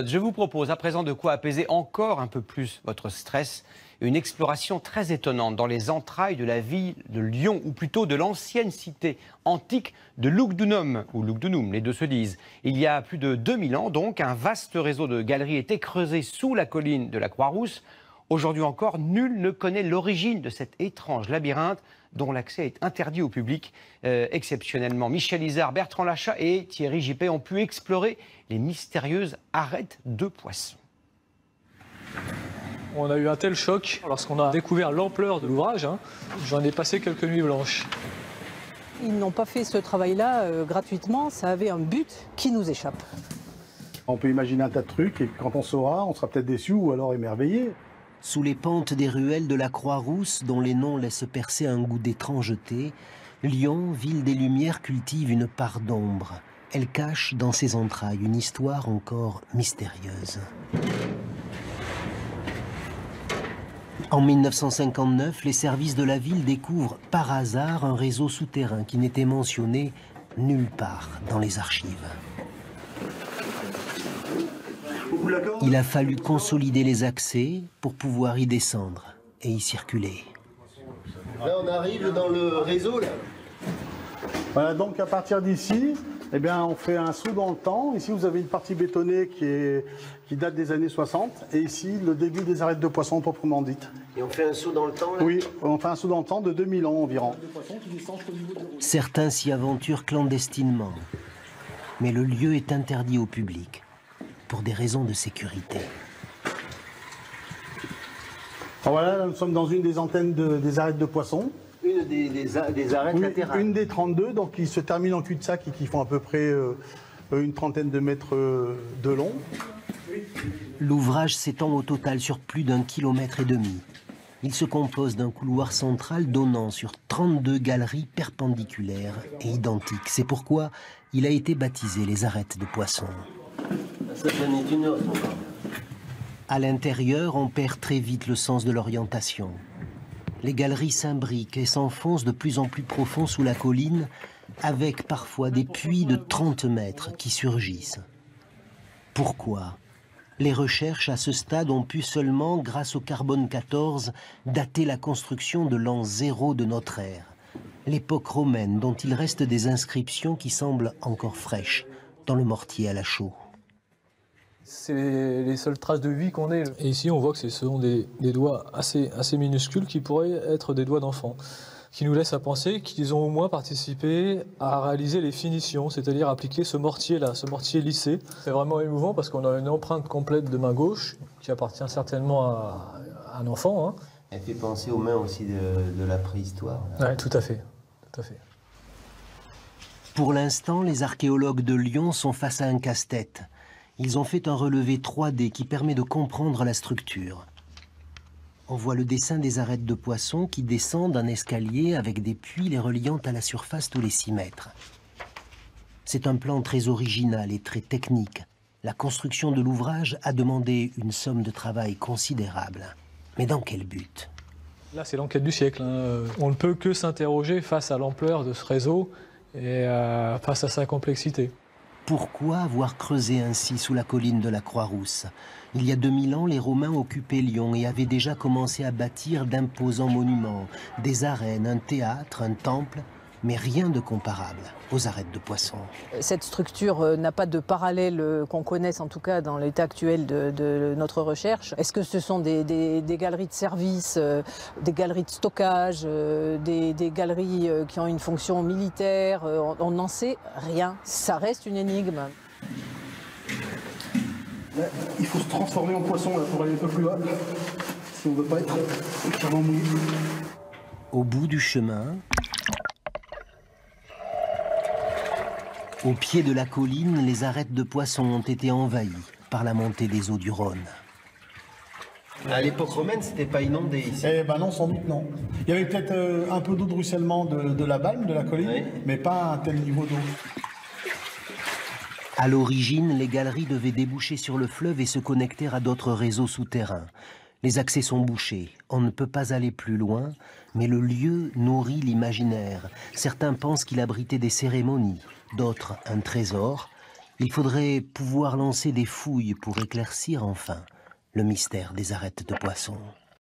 Je vous propose à présent de quoi apaiser encore un peu plus votre stress. Une exploration très étonnante dans les entrailles de la ville de Lyon, ou plutôt de l'ancienne cité antique de Lugdunum, ou Lugdunum, les deux se disent. Il y a plus de 2000 ans, donc, un vaste réseau de galeries était creusé sous la colline de la Croix-Rousse. Aujourd'hui encore, nul ne connaît l'origine de cet étrange labyrinthe dont l'accès est interdit au public. Exceptionnellement, Michel Izard, Bertrand Lachat et Thierry Gippé ont pu explorer les mystérieuses arêtes de poissons. On a eu un tel choc lorsqu'on a découvert l'ampleur de l'ouvrage. J'en ai passé quelques nuits blanches. Ils n'ont pas fait ce travail-là gratuitement, ça avait un but qui nous échappe. On peut imaginer un tas de trucs et quand on saura, on sera peut-être déçu ou alors émerveillé. Sous les pentes des ruelles de la Croix-Rousse, dont les noms laissent percer un goût d'étrangeté, Lyon, ville des Lumières, cultive une part d'ombre. Elle cache dans ses entrailles une histoire encore mystérieuse. En 1959, les services de la ville découvrent par hasard un réseau souterrain qui n'était mentionné nulle part dans les archives. Il a fallu consolider les accès pour pouvoir y descendre et y circuler. Là, on arrive dans le réseau, là. Voilà, donc à partir d'ici, eh bien, on fait un saut dans le temps. Ici, vous avez une partie bétonnée qui date des années 60. Et ici, le début des arêtes de poissons proprement dites. Et on fait un saut dans le temps, là? Oui, on fait un saut dans le temps de 2000 ans environ. Certains s'y aventurent clandestinement. Mais le lieu est interdit au public, pour des raisons de sécurité. Alors voilà, là, nous sommes dans une des antennes des arêtes de poissons. Une des arêtes latérales. Une des 32, donc qui se termine en cul-de-sac et qui font à peu près une trentaine de mètres de long. L'ouvrage s'étend au total sur plus d'1,5 km. Il se compose d'un couloir central donnant sur 32 galeries perpendiculaires et identiques. C'est pourquoi il a été baptisé les arêtes de poissons. Ça donnait une autre. À l'intérieur, on perd très vite le sens de l'orientation. Les galeries s'imbriquent et s'enfoncent de plus en plus profond sous la colline, avec parfois des puits de 30 mètres qui surgissent. Pourquoi? Les recherches à ce stade ont pu seulement, grâce au carbone 14, dater la construction de l'an 0 de notre ère, l'époque romaine dont il reste des inscriptions qui semblent encore fraîches dans le mortier à la chaux. C'est les seules traces de vie qu'on ait. Et ici, on voit que ce sont des doigts assez minuscules qui pourraient être des doigts d'enfants, qui nous laissent à penser qu'ils ont au moins participé à réaliser les finitions, c'est-à-dire appliquer ce mortier-là, ce mortier lissé. C'est vraiment émouvant parce qu'on a une empreinte complète de main gauche qui appartient certainement à un enfant. Elle fait penser aux mains aussi de la préhistoire. Oui, tout à fait. Tout à fait. Pour l'instant, les archéologues de Lyon sont face à un casse-tête. Ils ont fait un relevé 3D qui permet de comprendre la structure. On voit le dessin des arêtes de poissons qui descendent un escalier avec des puits les reliant à la surface tous les 6 mètres. C'est un plan très original et très technique. La construction de l'ouvrage a demandé une somme de travail considérable. Mais dans quel but? Là, c'est l'enquête du siècle. On ne peut que s'interroger face à l'ampleur de ce réseau et face à sa complexité. Pourquoi avoir creusé ainsi sous la colline de la Croix-Rousse? Il y a 2000 ans, les Romains occupaient Lyon et avaient déjà commencé à bâtir d'imposants monuments, des arènes, un théâtre, un temple, mais rien de comparable aux arêtes de poissons. Cette structure n'a pas de parallèle qu'on connaisse, en tout cas dans l'état actuel de notre recherche. Est-ce que ce sont des galeries de service, des galeries de stockage, des galeries qui ont une fonction militaire? On n'en sait rien. Ça reste une énigme. Là, il faut se transformer en poisson là, pour aller un peu plus bas, si on ne veut pas être clairement mouillé. Au bout du chemin, au pied de la colline, les arêtes de poissons ont été envahies par la montée des eaux du Rhône. À l'époque romaine, c'était pas inondé ici. Eh ben non, sans doute non. Il y avait peut-être un peu d'eau de ruissellement de la balme, de la colline, oui, mais pas un tel niveau d'eau. À l'origine, les galeries devaient déboucher sur le fleuve et se connecter à d'autres réseaux souterrains. Les accès sont bouchés, on ne peut pas aller plus loin, mais le lieu nourrit l'imaginaire. Certains pensent qu'il abritait des cérémonies, d'autres un trésor. Il faudrait pouvoir lancer des fouilles pour éclaircir enfin le mystère des arêtes de poissons.